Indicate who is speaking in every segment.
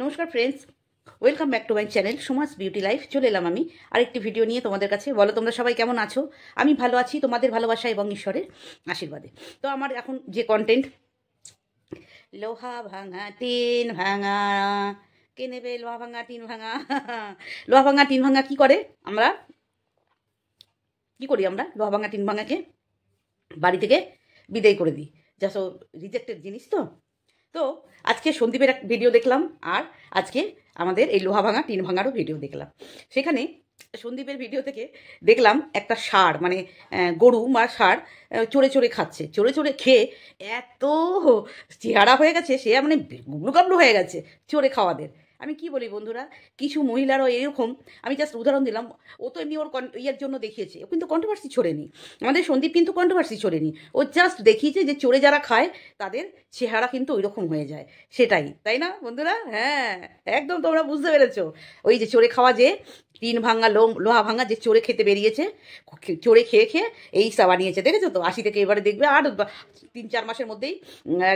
Speaker 1: নমস্কার friends, welcome back to my channel Suma's beauty life. চলে এলাম আমি আরেকটি ভিডিও নিয়ে তোমাদের কাছে। বলো তোমরা সবাই কেমন আছো? আমি ভালো আছি, তোমাদের ভালোবাসা এবং ঈশ্বরের আশীর্বাদে। তো আমার এখন যে কন্টেন্ট, লোহা ভাঙা টিন ভাঙা, কে নেবে লোহা ভাঙা টিন ভাঙা? লোহা ভাঙা টিন ভাঙা কি করে? আমরা কি করি? আমরা লোহা ভাঙা টিন ভাঙাকে বাড়ি থেকে বিদায় করে দিই। যা সব রিজেক্টেড জিনিস। তো আজকে সন্দীপের এক ভিডিও দেখলাম, আর আজকে আমাদের এই লোহা ভাঙা টিন ভাঙারও ভিডিও দেখলাম। সেখানে সন্দীপের ভিডিও থেকে দেখলাম একটা ষাঁড়, মানে গরু বা ষাঁড় চড়ে চড়ে খাচ্ছে। চড়ে চড়ে খেয়ে এত চেহারা হয়ে গেছে, সে মানে গুবলু গাবলু হয়ে গেছে চড়ে খাওয়াদের। আমি কি বলি বন্ধুরা, কিছু মহিলারও এরকম। আমি জাস্ট উদাহরণ দিলাম। ও তো এমনি ওর ইয়ের জন্য দেখিয়েছে, ও কিন্তু কন্ট্রোভার্সি ছড়েনি। আমাদের সন্দীপ কিন্তু কন্ট্রোভার্সি ছড়েনি, ও জাস্ট দেখিয়েছে যে চড়ে যারা খায় তাদের চেহারা কিন্তু ওই রকম হয়ে যায়। সেটাই, তাই না বন্ধুরা? হ্যাঁ, একদম তোমরা বুঝতে পেরেছো। ওই যে চড়ে খাওয়া, যে টিন ভাঙা লোহা ভাঙা, যে চড়ে খেতে বেরিয়েছে, চড়ে খেয়ে খেয়ে এই সা বানিয়েছে। দেখেছো তো? 80 থেকে এবারে দেখবে আর 3-4 মাসের মধ্যেই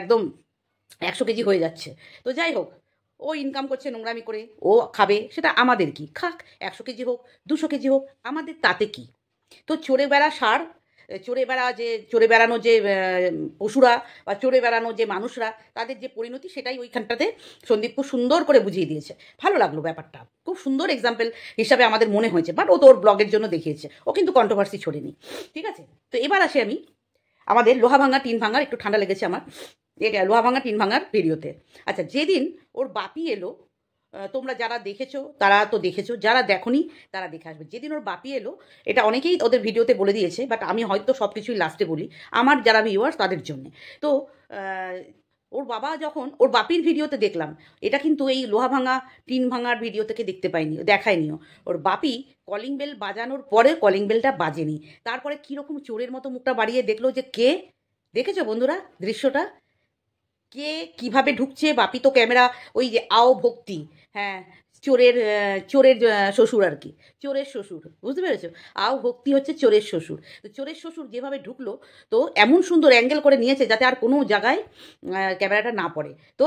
Speaker 1: একদম 100 কেজি হয়ে যাচ্ছে। তো যাই হোক, ও ইনকাম করছে নোংরামি করে, ও খাবে, সেটা আমাদের কি? খাক, 100 কেজি হোক 200 কেজি হোক, আমাদের তাতে কি? তো চড়ে বেড়া ষাঁড়, চড়ে বেড়ানো যে পশুরা বা চড়ে বেড়ানো যে মানুষরা, তাদের যে পরিণতি, সেটাই ওইখানটাতে সন্দীপ খুব সুন্দর করে বুঝিয়ে দিয়েছে। ভালো লাগলো ব্যাপারটা, খুব সুন্দর এক্সাম্পল হিসাবে আমাদের মনে হয়েছে। বাট ও তো ওর ব্লগের জন্য দেখিয়েছে, ও কিন্তু কন্ট্রোভার্সি ছড়েনি। ঠিক আছে, তো এবার আসি আমি আমাদের লোহা ভাঙা টিন ভাঙার। একটু ঠান্ডা লেগেছে আমার লোহা ভাঙা টিন ভাঙার ভিডিওতে। আচ্ছা, যেদিন ওর বাপি এলো, তোমরা যারা দেখেছো তারা তো দেখেছো, যারা দেখোনি তারা দেখে আসবে। যেদিন ওর বাপি এলো, এটা অনেকেই ওদের ভিডিওতে বলে দিয়েছে, বাট আমি হয়তো সব কিছুই লাস্টে বলি আমার যারা ভিউয়ার্স তাদের জন্যে। তো ওর বাবা যখন ওর বাপির ভিডিওতে দেখলাম, এটা কিন্তু এই লোহা ভাঙা টিন ভাঙার ভিডিও থেকে দেখতে পাইনি, দেখায়নিও। ওর বাপি কলিং বেল বাজানোর পরে কলিং বেলটা বাজেনি, তারপরে কীরকম চোরের মতো মুখটা বাড়িয়ে দেখলো যে কে। দেখেছো বন্ধুরা দৃশ্যটা? কে কিভাবে ঢুকছে? বাপি তো ক্যামেরা, ওই যে আও ভক্তি, হ্যাঁ, চোরের শ্বশুর আর কি, চোরের শ্বশুর, বুঝতে পেরেছো? আও ভক্তি হচ্ছে চোরের শ্বশুর। তো চোরের শ্বশুর যেভাবে ঢুকলো, তো এমন সুন্দর অ্যাঙ্গেল করে নিয়েছে যাতে আর কোনো জায়গায় ক্যামেরাটা না পড়ে। তো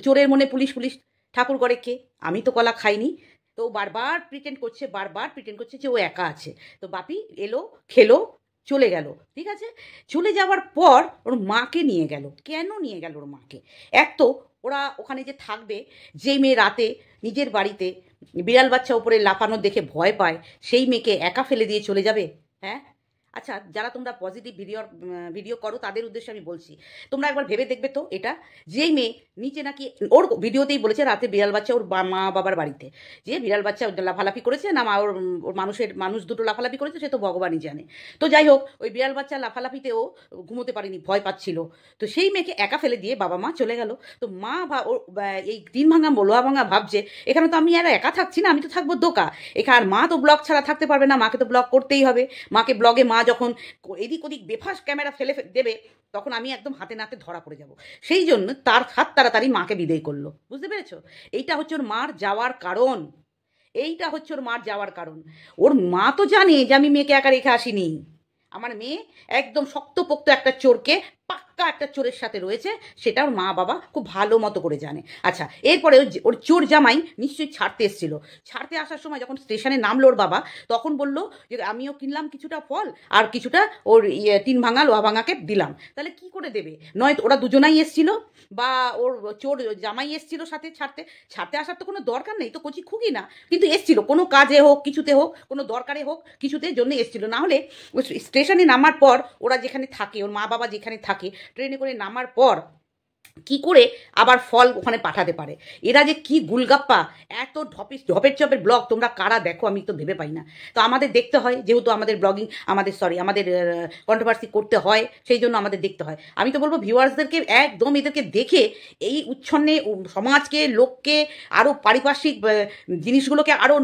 Speaker 1: চোরের মনে পুলিশ পুলিশ ঠাকুর করে কে? আমি তো কলা খাইনি। তো বারবার প্রিটেন্ড করছে যে ও একা আছে। তো বাপি এলো, খেলো, চলে গেল। ঠিক আছে, চলে যাওয়ার পর ওর মাকে নিয়ে গেল। কেন নিয়ে গেল ওর মাকে? এক তো ওরা ওখানে যে থাকবে, যেই মেয়ে রাতে নিজের বাড়িতে বিড়াল বাচ্চা উপরে লাফানো দেখে ভয় পায়, সেই মেয়েকে একা ফেলে দিয়ে চলে যাবে? হ্যাঁ। আচ্ছা, যারা তোমরা পজিটিভ ভিডিও করো তাদের উদ্দেশ্যে আমি বলছি, তোমরা একবার ভেবে দেখবে তো এটা। যেই মেয়ে নিচে নাকি, ওর ভিডিওতেই বলেছে রাতে বিড়াল বাচ্চা ওর মা বাবার বাড়িতে, যে বিড়াল বাচ্চা লাফালাফি করেছে না, মা ওর মানুষ দুটো লাফালাফি করেছে, সে তো ভগবানই জানে। তো যাই হোক, ওই বিড়াল বাচ্চা লাফালাফিতে ও ঘুমোতে পারেনি, ভয় পাচ্ছিল। তো সেই মেয়েকে একা ফেলে দিয়ে বাবা মা চলে গেল। তো মা এই টিন ভাঙা লোহা ভাঙা ভাবছে, এখানে তো আমি আর একা থাকছি না, আমি তো থাকবো দোকা। এখানে আর মা তো ব্লগ ছাড়া থাকতে পারবে না, মাকে তো ব্লগ করতেই হবে। মাকে ব্লগে মা যখন এদিক ওদিক বেফাস ক্যামেরা ফেলে দেবে, তখন আমি একদম হাতে নাতে ধরা পড়ে যাব। সেই জন্য তার হাত তাড়াতাড়ি মাকে বিদায় করলো। বুঝতে পেরেছো? এইটা হচ্ছে ওর মার যাওয়ার কারণ। এইটা হচ্ছে ওর মার যাওয়ার কারণ। ওর মা তো জানে যে আমি মেয়েকে একা রেখে আসিনি। আমার মেয়ে একদম শক্তপোক্ত একটা চোরকে, পাক্কা একটা চোরের সাথে রয়েছে, সেটা ওর মা বাবা খুব ভালো মতো করে জানে। আচ্ছা, এরপরে ওর চোর জামাই নিশ্চয়ই ছাড়তে এসেছিল। ছাড়তে আসার সময় যখন স্টেশনে নামলো ওর বাবা, তখন বলল যে আমিও কিনলাম কিছুটা ফল, আর কিছুটা ওর টিন ভাঙা লোহা ভাঙাকে দিলাম। তাহলে কি করে দেবে? নয় ওরা দুজনাই এসছিল, বা ওর চোর জামাই এসছিল সাথে ছাড়তে। ছাড়তে আসার তো কোনো দরকার নেই, তো কচি খুকি না, কিন্তু এসছিল কোনো কাজে হোক, কিছুতে হোক, কোনো দরকারে হোক, কিছুতে জন্য এসছিল। না হলে স্টেশনে নামার পর ওরা যেখানে থাকে, ওর মা বাবা যেখানে থাকে, ট্রেনে করে নামার পর কি করে আবার ফল ওখানে পাঠাতে পারে? এরা যে কি গুলগাপ্পা! এত ঢপের চপের ব্লগ তোমরা কারা দেখো আমি তো ভেবে পাই না। তো আমাদের দেখতে হয়, যেহেতু আমাদের ব্লগিং, আমাদের কন্ট্রোভার্সি করতে হয়, সেই জন্য আমাদের দেখতে হয়। আমি তো বলবো ভিউয়ার্সদেরকে একদম এদেরকে দেখে এই উচ্ছন্নে সমাজকে, লোককে, আরও পারিপার্শ্বিক জিনিসগুলোকে আরও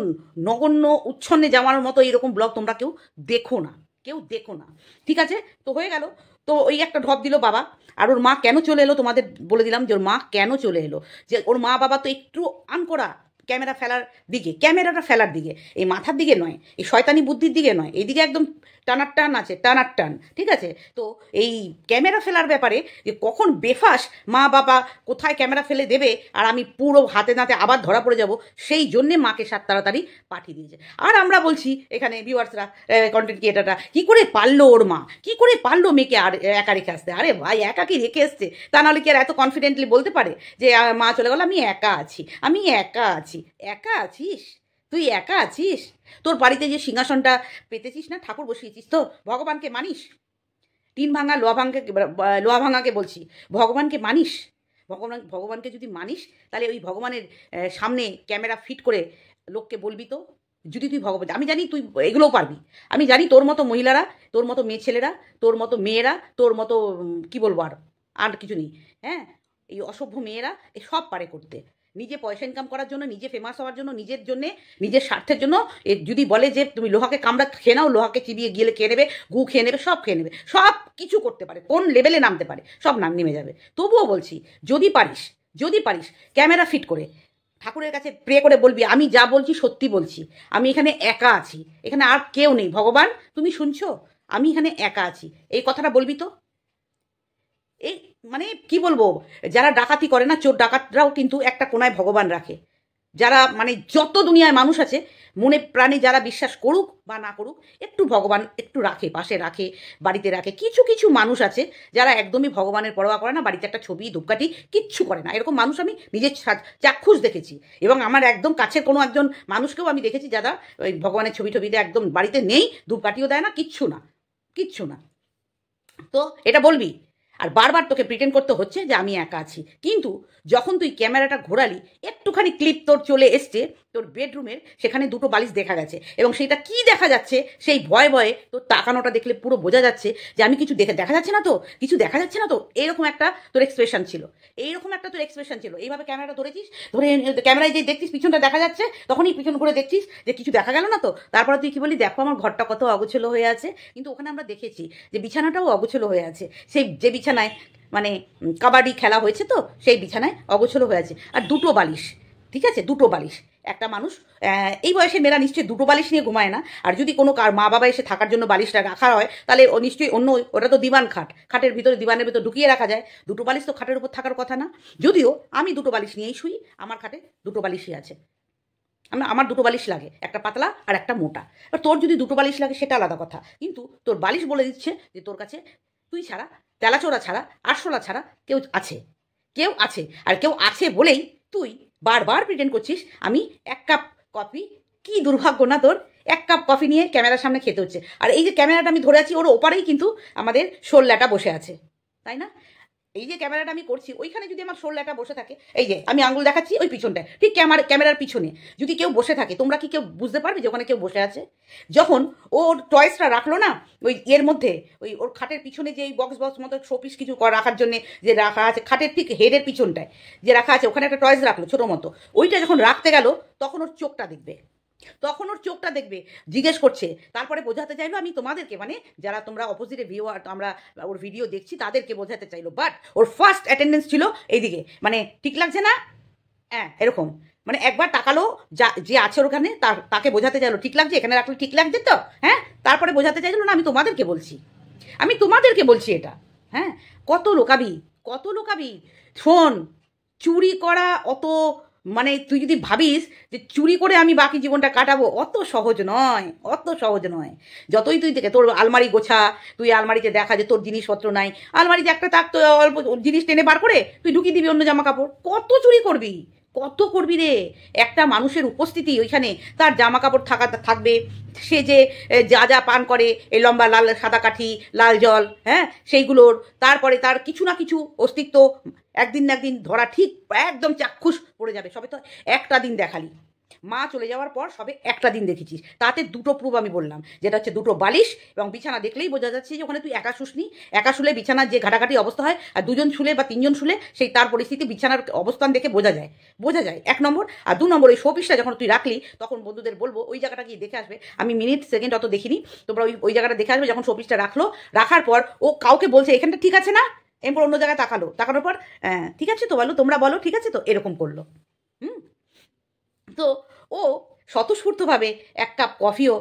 Speaker 1: নগণ্য উচ্ছন্নে যাওয়ার মতো এইরকম ব্লগ তোমরা কেউ দেখো না, কেউ দেখো না। ঠিক আছে, তো হয়ে গেল। তো ওই একটা ঢপ দিল বাবা। আর ওর মা কেন চলে এলো তোমাদের বলে দিলাম, যে ওর মা কেন চলে এলো। যে ওর মা বাবা তো একটু আনকোড়া, ক্যামেরা ফেলার দিকে, ক্যামেরাটা ফেলার দিকে, এই মাথার দিকে নয়, এই শয়তানি বুদ্ধির দিকে নয়, এইদিকে একদম টানার টান আছে, টানার টান, ঠিক আছে? তো এই ক্যামেরা ফেলার ব্যাপারে যে কখন বেফাস মা বাবা কোথায় ক্যামেরা ফেলে দেবে আর আমি পুরো হাতে নাতে আবার ধরা পড়ে যাব, সেই জন্যে মাকে সাত তাড়াতাড়ি পাঠিয়ে দিয়েছে। আর আমরা বলছি এখানে ভিউয়ার্সরা, কন্টেন্ট ক্রিয়েটাররা, কী করে পারলো ওর মা, কী করে পারলো মেয়েকে আর একা রেখে আসতে? আরে ভাই, একা কি রেখে এসছে? তা নাহলে কি আর এত কনফিডেন্টলি বলতে পারে যে মা চলে গেল, আমি একা আছি, আমি একা আছি? একা আছিস? তুই একা আছিস? তোর বাড়িতে যে সিংহাসনটা পেতেছিস না, ঠাকুর বসিয়েছিস তো, ভগবানকে মানিস? টিন ভাঙা লোহা ভাঙাকে বলছি, ভগবানকে মানিস? ভগবানকে যদি মানিস, তাহলে ওই ভগবানের সামনে ক্যামেরা ফিট করে লোককে বলবি তো। যদি তুই ভগবান, আমি জানি তুই এগুলোও পারবি, আমি জানি তোর মতো মহিলারা, তোর মতো মেয়ে ছেলেরা, তোর মতো মেয়েরা, তোর মতো কি বলবো আর আর কিছু নেই, হ্যাঁ, এই অসভ্য মেয়েরা এ সব পারে করতে। নিজে পয়সা ইনকাম করার জন্য, নিজে ফেমাস হওয়ার জন্য, নিজের জন্যে, নিজের স্বার্থের জন্য যদি বলে যে তুমি লোহাকে কামড়া খেয়ে নাও, লোহাকে চিবিয়ে গেলে খেয়ে নেবে, গু খেয়ে নেবে, সব খেয়ে নেবে, সব কিছু করতে পারে, কোন লেভেলে নামতে পারে সব নেমে যাবে। তবুও বলছি, যদি পারিস, যদি পারিস ক্যামেরা ফিট করে ঠাকুরের কাছে প্রে করে বলবি, আমি যা বলছি সত্যি বলছি, আমি এখানে একা আছি, এখানে আর কেউ নেই, ভগবান তুমি শুনছো, আমি এখানে একা আছি, এই কথাটা বলবি তো। এই মানে কি বলবো, যারা ডাকাতি করে না, চোর ডাকাতরাও কিন্তু একটা কোনায় ভগবান রাখে। যারা মানে যত দুনিয়ায় মানুষ আছে, মনে প্রাণে যারা বিশ্বাস করুক বা না করুক, একটু ভগবান একটু রাখে, পাশে রাখে, বাড়িতে রাখে। কিছু কিছু মানুষ আছে যারা একদমই ভগবানের পরোয়া করে না, বাড়িতে একটা ছবি ধূপকাঠি কিচ্ছু করে না, এরকম মানুষ আমি নিজের চাক্ষুষ দেখেছি। এবং আমার একদম কাছের কোনো একজন মানুষকেও আমি দেখেছি যারা ওই ভগবানের ছবি টবিতে একদম বাড়িতে নেই, ধূপকাঠিও দেয় না, কিচ্ছু না, কিচ্ছু না। তো এটা বলবি। আর বারবার তোকে প্রিটেন্ড করতে হচ্ছে যে আমি একা আছি, কিন্তু যখন তুই ক্যামেরাটা ঘোরালি, একটুখানি ক্লিপ তোর চলে এসছে তোর বেডরুমের, সেখানে দুটো বালিশ দেখা গেছে, এবং সেটা কি দেখা যাচ্ছে, সেই ভয়ে ভয়ে তোর তাকানোটা দেখলে পুরো বোঝা যাচ্ছে যে আমি কিছু দেখা যাচ্ছে না তো, কিছু দেখা যাচ্ছে না তো, এরকম একটা তোর এক্সপ্রেশন ছিল, এইরকম একটা তোর এক্সপ্রেশন ছিল। এইভাবে ক্যামেরাটা ধরেছিস, ধরে ক্যামেরায় যে দেখছিস পিছনটা দেখা যাচ্ছে, তখনই পিছন করে দেখছিস যে কিছু দেখা গেল না তো, তারপরে তুই কি বলি, দেখো আমার ঘরটা কত অগোছলো হয়ে আছে। কিন্তু ওখানে আমরা দেখেছি যে বিছানাটাও অগোছলো হয়ে আছে, সেই যে বিছানায় মানে কাবাডি খেলা হয়েছে, তো সেই বিছানায় অগোছলো হয়ে আছে। আর দুটো বালিশ, ঠিক আছে, দুটো বালিশ। একটা মানুষ এই বয়সে মেয়েরা নিশ্চয়ই দুটো বালিশ নিয়ে ঘুমায় না। আর যদি কোনো কার মা বাবা এসে থাকার জন্য বালিশটা রাখা হয়, তাহলে ও নিশ্চয়ই অন্য, ওটা তো দিবান খাট, খাটের ভিতরে দিবানের ভিতরে ঢুকিয়ে রাখা যায়, দুটো বালিশ তো খাটের উপর থাকার কথা না। যদিও আমি দুটো বালিশ নিয়েই শুই, আমার খাটে দুটো বালিশই আছে, আমার দুটো বালিশ লাগে, একটা পাতলা আর একটা মোটা। আর তোর যদি দুটো বালিশ লাগে সেটা আলাদা কথা, কিন্তু তোর বালিশ বলে দিচ্ছে যে তোর কাছে তুই ছাড়া, তেলাচোরা ছাড়া, আরশোলা ছাড়া কেউ আছে, কেউ আছে। আর কেউ আছে বলেই তুই বারবার প্রিটেন্ড করছিস আমি এক কাপ কফি, কি দুর্ভাগ্য না তোর, এক কাপ কফি নিয়ে ক্যামেরার সামনে খেতে হচ্ছে। আর এই যে ক্যামেরাটা আমি ধরে আছি, ওর ওপারেই কিন্তু আমাদের শোল্লাটা বসে আছে, তাই না? এই যে ক্যামেরাটা আমি করছি, ওইখানে যদি আমার শোল্লাটা বসে থাকে, এই যে আমি আঙুল দেখাচ্ছি ওই পিছনটায়, ঠিক ক্যামেরার পিছনে যদি কেউ বসে থাকে, তোমরা কি কেউ বুঝতে পারবে যে ওখানে কেউ বসে আছে? যখন ও টয়েসটা রাখলো না ওই এর মধ্যে, ওই ওর খাটের পিছনে যে বক্স মতো শোপিস কিছু রাখার জন্য যে রাখা আছে, খাটের ঠিক হেডের পিছনটায় যে রাখা আছে, ওখানে একটা টয়েস রাখলো ছোটো মতো, ওইটা যখন রাখতে গেল তখন ওর চোখটা দেখবে, তখন ওর চোখটা দেখবে, জিজ্ঞেস করছে, তারপরে বোঝাতে চাইলো আমি তোমাদেরকে, মানে যারা তোমরা অপোজিটে আমরা ওর ভিডিও দেখছি তাদেরকে বোঝাতে চাইলো, বাট ওর ফার্স্ট অ্যাটেন্ডেন্স ছিল এইদিকে, মানে ঠিক লাগছে না, হ্যাঁ এরকম, মানে একবার তাকালো, যে আছে ওখানে তাকে বোঝাতে চাইলো ঠিক লাগছে, এখানে রাখলে ঠিক লাগছে তো, হ্যাঁ, তারপরে বোঝাতে চাইলো না আমি তোমাদেরকে বলছি, আমি তোমাদেরকে বলছি এটা, হ্যাঁ। কত লোকাবি, কত লোকাবি। শোন, চুরি করা অত, মানে তুই যদি ভাবিস যে চুরি করে আমি বাকি জীবনটা কাটাবো, অত সহজ নয়, অত সহজ নয়। যতই তুই দেখে তোর আলমারি গোছা, তুই আলমারিতে দেখা যে তোর জিনিসপত্র নাই, আলমারিতে একটা থাকতো অল্প জিনিস টেনে বার করে তুই ঢুকিয়ে দিবি অন্য জামা কাপড়, কত চুরি করবি, কত করবি রে। একটা মানুষের উপস্থিতি ওইখানে, তার জামা কাপড় থাকবে, সে যে যা যা পান করে, এই লম্বা লাল সাদা কাঠি, লাল জল, হ্যাঁ সেইগুলোর, তারপরে তার কিছু না কিছু অস্তিত্ব একদিন না একদিন ধরা ঠিক, একদম চাক্ষুষ পড়ে যাবে। সবে তো একটা দিন দেখালি, মা চলে যাওয়ার পর সবে একটা দিন দেখেছিস, তাতে দুটো প্রুফ আমি বললাম, যেটা হচ্ছে দুটো বালিশ, এবং বিছানা দেখলেই বোঝা যাচ্ছে যে ওখানে তুই একা শুসনি, একা শুলে বিছানার যে ঘাটাঘাটি অবস্থা হয়, আর দুজন শুলে বা তিনজন শুলে সেই তার পরিস্থিতি, বিছানার অবস্থান দেখে বোঝা যায়, বোঝা যায়, এক নম্বর। আর দু নম্বর, ওই শোপিসটা যখন তুই রাখলি, তখন বন্ধুদের বলবো ওই জায়গাটা গিয়ে দেখে আসবে, আমি মিনিট সেকেন্ড অত দেখিনি, তোমরা ওই জায়গাটা দেখে আসবে, যখন শোপিসটা রাখলো, রাখার পর ও কাউকে বলছে এখানটা ঠিক আছে না, এরপর অন্য জায়গায় তাকানোর পর ঠিক আছে তো বলো, তোমরা বলো ঠিক আছে তো, এরকম করলো। হুম, তো ও স্বতঃস্ফূর্তভাবে এক কাপ কফিও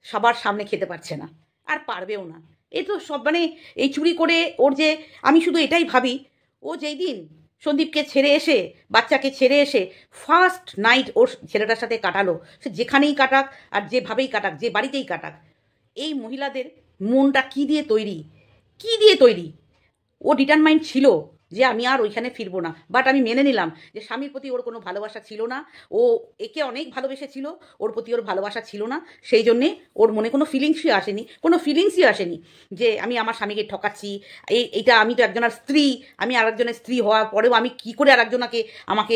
Speaker 1: সবার সামনে খেতে পারছে না, আর পারবেও না। এ তো সব মানে এই চুরি করে ওর যে, আমি শুধু এটাই ভাবি, ও যেই দিন সন্দীপকে ছেড়ে এসে, বাচ্চাকে ছেড়ে এসে ফার্স্ট নাইট ওর ছেলেটার সাথে কাটালো, সে যেখানেই কাটাক আর যেভাবেই কাটাক, যে বাড়িতেই কাটাক, এই মহিলাদের মনটা কী দিয়ে তৈরি, কী দিয়ে তৈরি। ও ডিটারমাইন্ড ছিল যে আমি আর ওইখানে ফিরবো না, বাট আমি মেনে নিলাম যে স্বামীর প্রতি ওর কোনো ভালোবাসা ছিল না, ও একে অনেক ভালোবেসেছিল, ওর প্রতি ওর ভালোবাসা ছিল না, সেই জন্যে ওর মনে কোনো ফিলিংসই আসেনি যে আমি আমার স্বামীকে ঠকাচ্ছি। এইটা আমি তো একজনের স্ত্রী, আমি আরেকজনের স্ত্রী হওয়ার পরেও আমি কী করে আরেকজনকে আমাকে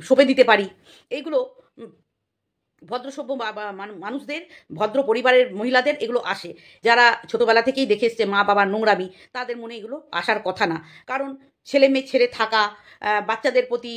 Speaker 1: সঁপে দিতে পারি। এইগুলো ভদ্রসভ্য মানুষদের, ভদ্র পরিবারের মহিলাদের এগুলো আসে, যারা ছোটোবেলা থেকেই দেখে এসছে মা বাবার নোংরামি, তাদের মনে এগুলো আসার কথা না। কারণ ছেলে মেয়ে ছেড়ে থাকা, বাচ্চাদের প্রতি,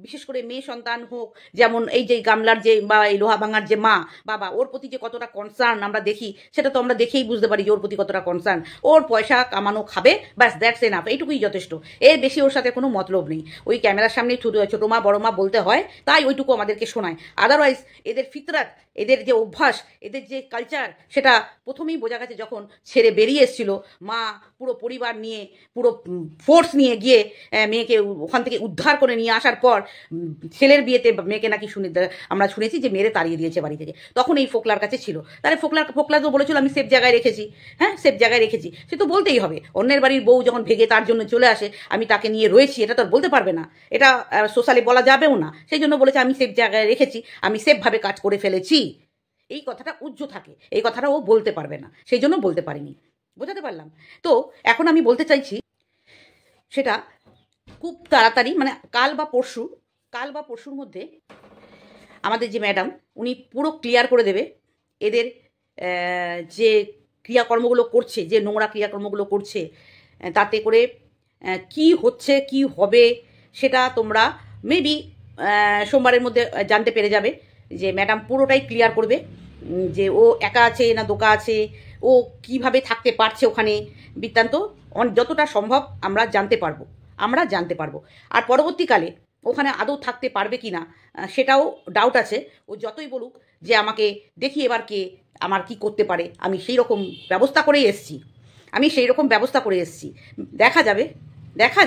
Speaker 1: বিশেষ করে মেয়ে সন্তান হোক, যেমন এই যে গামলার যে বা এই লোহা ভাঙার যে মা বাবা, ওর প্রতি যে কতটা কনসার্ন আমরা দেখি, সেটা তো আমরা দেখেই বুঝতে পারি যে ওর প্রতি কতটা কনসার্ন। ওর পয়সা কামানো খাবে, ব্যাস, দ্যাটস এনাফ, এইটুকুই যথেষ্ট, এর বেশি ওর সাথে কোনো মতলব নেই। ওই ক্যামেরার সামনে ছোটো মা বড় মা বলতে হয়, তাই ওইটুকু আমাদেরকে শোনায়। আদারওয়াইজ এদের ফিতরাত, এদের যে অভ্যাস, এদের যে কালচার, সেটা প্রথমেই বোঝা গেছে যখন ছেড়ে বেরিয়ে এসেছিল। মা পুরো পরিবার নিয়ে, পুরো ফোর্স নিয়ে গিয়ে মেয়েকে ওখান থেকে উদ্ধার করে নিয়ে আসার পর, ছেলের বিয়েতে মেয়েকে নাকি আমরা শুনেছি যে মেরে তাড়িয়ে দিয়েছে বাড়ি থেকে, তখন এই ফোকলার কাছে ছিল। তাহলে ফোকলা তো বলেছিল আমি সেফ জায়গায় রেখেছি, হ্যাঁ সেফ জায়গায় রেখেছি, সে তো বলতেই হবে। অন্যের বাড়ির বউ যখন ভেগে তার জন্য চলে আসে, আমি তাকে নিয়ে রয়েছি, এটা তো আর বলতে পারবে না, এটা সোশ্যালি বলা যাবেও না। সেই জন্য বলেছে আমি সেফ জায়গায় রেখেছি, আমি সেফভাবে কাজ করে ফেলেছি। এই কথাটা উজ্জ্ব থাকে, এই কথাটা ও বলতে পারবে না, সেই জন্য বলতে পারিনি। বোঝাতে পারলাম তো? এখন আমি বলতে চাইছি সেটা খুব তাড়াতাড়ি, মানে কাল বা পরশুর মধ্যে আমাদের যে ম্যাডাম, উনি পুরো ক্লিয়ার করে দেবে এদের যে ক্রিয়াকর্মগুলো করছে, যে নোংরা ক্রিয়াকর্মগুলো করছে, তাতে করে কি হচ্ছে কি হবে সেটা তোমরা মেবি সোমবারের মধ্যে জানতে পেরে যাবে। যে ম্যাডাম পুরোটাই ক্লিয়ার করবে, যে ও একা আছে না দোকা আছে, ও কিভাবে থাকতে পারছে ওখানে, বৃত্তান্ত যতটা সম্ভব আমরা জানতে পারবো। আর পরবর্তীকালে ওখানে আদৌ থাকতে পারবে কি না সেটাও ডাউট আছে। ও যতই বলুক যে আমাকে দেখি এবার কে আমার কি করতে পারে, আমি সেই রকম ব্যবস্থা করেই এসছি, দেখা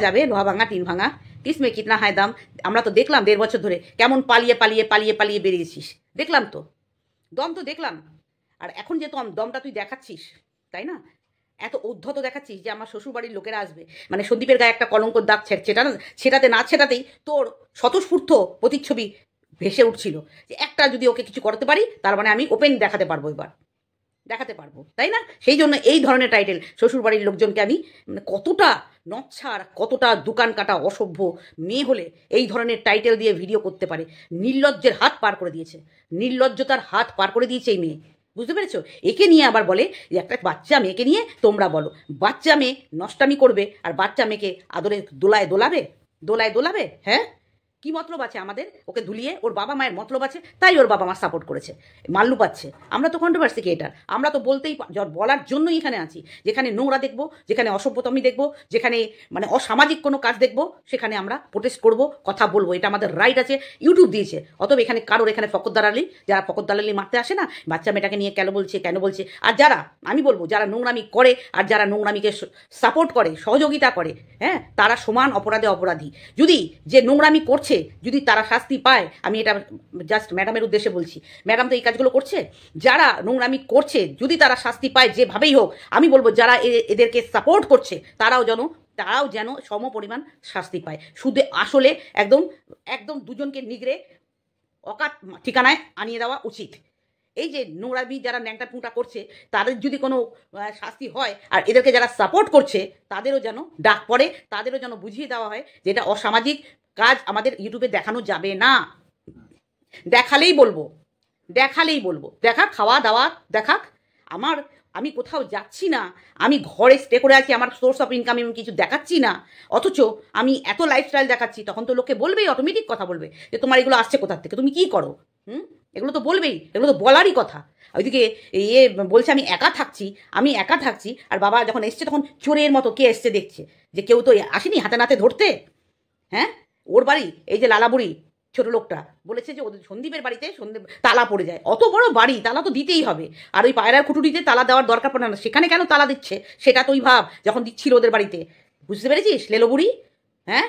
Speaker 1: যাবে লোহা ভাঙা টিন ভাঙা, কিসমে কিতনা হায় দাম। আমরা তো দেখলাম 1.5 বছর ধরে কেমন পালিয়ে বেরিয়েছিস, দেখলাম তো, দম তো দেখলাম। আর এখন যে দমটা তুই দেখাচ্ছিস, তাই না, এত উদ্ধত দেখাচ্ছিস যে আমার শ্বশুরবাড়ির লোকেরা আসবে, মানে সন্দীপের গায়ে একটা কলঙ্কর দাগ ছেটাতেই তোর স্বতঃস্ফূর্ত প্রতিচ্ছবি ভেসে উঠছিল, যে একটা যদি ওকে কিছু করতে পারি, তার মানে আমি ওপেন দেখাতে পারবো, তাই না? সেই জন্য এই ধরনের টাইটেল শ্বশুরবাড়ির লোকজনকে আমি, মানে কতটা নচ্ছার, কতটা দোকান কাটা অসভ্য মেয়ে হলে এই ধরনের টাইটেল দিয়ে ভিডিও করতে পারে। নির্লজ্জতার হাত পার করে দিয়েছে এই মেয়ে, বুঝতে পেরেছো? একে নিয়ে আবার বলে যে একটা বাচ্চা মেয়েকে নিয়ে তোমরা বলো, বাচ্চা মেয়ে নষ্টামি করবে আর বাচ্চা মেয়েকে আদরে দোলায় দোলাবে, হ্যাঁ? কি মতলব আছে আমাদের ওকে ধুলিয়ে? ওর বাবা মায়ের মতলব আছে, তাই ওর বাবা মা সাপোর্ট করেছে, মাল্লু পাচ্ছে। আমরা তো কন্ট্রোভার্সি ক্রিয়েটার, আমরা তো বলার জন্যই এখানে আছি। যেখানে নোংরা দেখবো, যেখানে অসভ্যতমি দেখবো, যেখানে মানে অসামাজিক কোনো কাজ দেখবো, সেখানে আমরা প্রোটেস্ট করব, কথা বলবো, এটা আমাদের রাইট আছে, ইউটিউব দিয়েছে। অতএব এখানে কারোর এখানে যারা ফকরদালালি মারতে আসে না, বাচ্চা মেয়েটাকে নিয়ে কেন বলছে, আর যারা, আমি বলবো যারা নোংরামি করে আর যারা নোংরামিকে সাপোর্ট করে, সহযোগিতা করে, হ্যাঁ, তারা সমান অপরাধী। যদি যে নোংরামি করছে, যদি তারা শাস্তি পায়, আমি এটা জাস্ট ম্যাডামের উদ্দেশ্যে বলছি, ম্যাডাম তো এই কাজগুলো করছে, যারা নোংরামি করছে যদি তারা শাস্তি পায় যেভাবেই হোক, আমি বলবো যারা এদেরকে সাপোর্ট করছে তারাও যেন সম পরিমাণ শাস্তি পায়। শুধু আসলে একদম দুজনকে নিগড়ে অকাট ঠিকানায় আনিয়ে দেওয়া উচিত। এই যে নোংরামি যারা ন্যাংটা টুংটা করছে, তাদের যদি কোনো শাস্তি হয়, আর এদেরকে যারা সাপোর্ট করছে তাদেরও যেন ডাক পড়ে, তাদেরও যেন বুঝিয়ে দেওয়া হয় যে এটা অসামাজিক কাজ আমাদের ইউটিউবে দেখানো যাবে না। দেখালেই বলবো, দেখাক, খাওয়া দাওয়া দেখাক। আমি কোথাও যাচ্ছি না, আমি ঘরে স্টে করে আছি, আমার সোর্স অফ ইনকাম আমি কিছু দেখাচ্ছি না, অথচ আমি এত লাইফস্টাইল দেখাচ্ছি, তখন তো লোকে বলবেই, অটোমেটিক কথা বলবে যে তোমার এগুলো আসছে কোথার থেকে, তুমি কি করো, এগুলো তো বলবেই, এগুলো তো বলারই কথা। ওইদিকে বলছে আমি একা থাকছি, আর বাবা যখন এসছে তখন চোরের মতো কে এসছে দেখছে, যে কেউ তো আসেনি হাতে নাতে ধরতে, হ্যাঁ? ওর বাড়ি এই যে লালাবুড়ি ছোট লোকটা বলেছে যে ওদের সন্দীপের বাড়িতে তালা পড়ে যায়, অত বড় বাড়ি তালা তো দিতেই হবে, আর ওই পায়রার খুঁটুটিতে তালা দেওয়ার দরকার পড়ে না, সেখানে কেন তালা দিচ্ছে সেটা তুই ভাব, যখন দিচ্ছিল ওদের বাড়িতে। বুঝতে পেরেছিস লেলো বুড়ি? হ্যাঁ,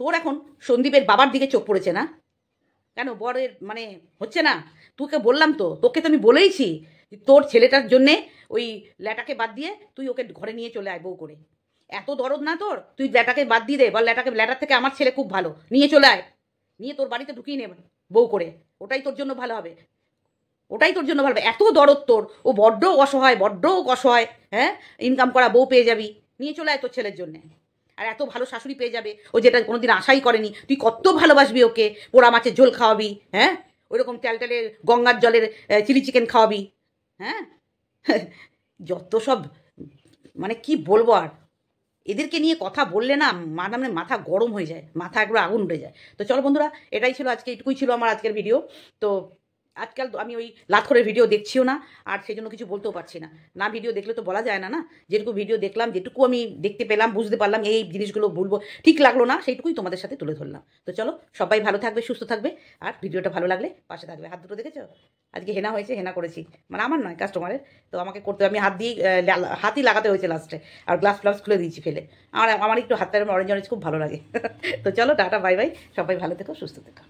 Speaker 1: তোর এখন সন্দীপের বাবার দিকে চোখ পড়েছে না? কেন বরের মানে হচ্ছে না? তোকে বললাম তো, তোকে তো আমি বলেইছি তোর ছেলেটার জন্যে ওই ল্যাটাকে বাদ দিয়ে তুই ওকে ঘরে নিয়ে চলে আয় বউ করে। এত দরদ না তোর, তুই ল্যাটাকে বাদ দিয়ে দে, বল ল্যাটার থেকে আমার ছেলে খুব ভালো, নিয়ে চলে আয়, নিয়ে তোর বাড়িতে ঢুকিয়ে নে বউ করে। ওটাই তোর জন্য ভালো হবে, ওটাই তোর জন্য ভালো হবে। এত দরদ তোর, ও বড্ড অসহায়, বড্ড অসহায়। হ্যাঁ, ইনকাম করা বউ পেয়ে যাবি, নিয়ে চলে আয় তোর ছেলের জন্যে। আর এত ভালো শাশুড়ি পেয়ে যাবে, ও যেটা কোনোদিন আশাই করেনি। তুই কত ভালোবাসবি ওকে, পোড়া মাছের ঝোল খাওয়াবি, হ্যাঁ, ওইরকম টেলে গঙ্গার জলের চিলি চিকেন খাওয়াবি, হ্যাঁ। যত সব মানে কি বলবো আর, এদেরকে নিয়ে কথা বললে না মানে মাথা গরম হয়ে যায়, মাথা একবার আগুন উঠে যায়। তো চলো বন্ধুরা, এটাই ছিল আজকে, এটুকুই ছিল আমার আজকের ভিডিও। তো আজকাল আমি ওই লাতখরের ভিডিও দেখছিও না, আর সেই জন্য কিছু বলতেও পারছি না। না ভিডিও দেখলে তো বলা যায় না, না যেটুকু ভিডিও দেখলাম, যেটুকু আমি দেখতে পেলাম, বুঝতে পারলাম এই জিনিসগুলো বলবো, ঠিক লাগলো না, সেইটুকুই তোমাদের সাথে তুলে ধরলাম। তো চলো, সবাই ভালো থাকবে, সুস্থ থাকবে, আর ভিডিওটা ভালো লাগলে পাশে থাকবে। হাত দুটো দেখেছো? আজকে হেনা হয়েছে, হেনা করেছি, মানে আমার নয়, কাস্টমারের। তো আমাকে করতে, আমি হাত দিয়ে হাতই লাগাতে হয়েছে লাস্টে, আর গ্লাস ফ্লাস খুলে দিয়েছি ফেলে। আমার একটু হাতটা অরেঞ্জ অরেঞ্জ খুব ভালো লাগে। তো চলো টাটা, বাই বাই, সবাই ভালো থেকো, সুস্থ থেকো।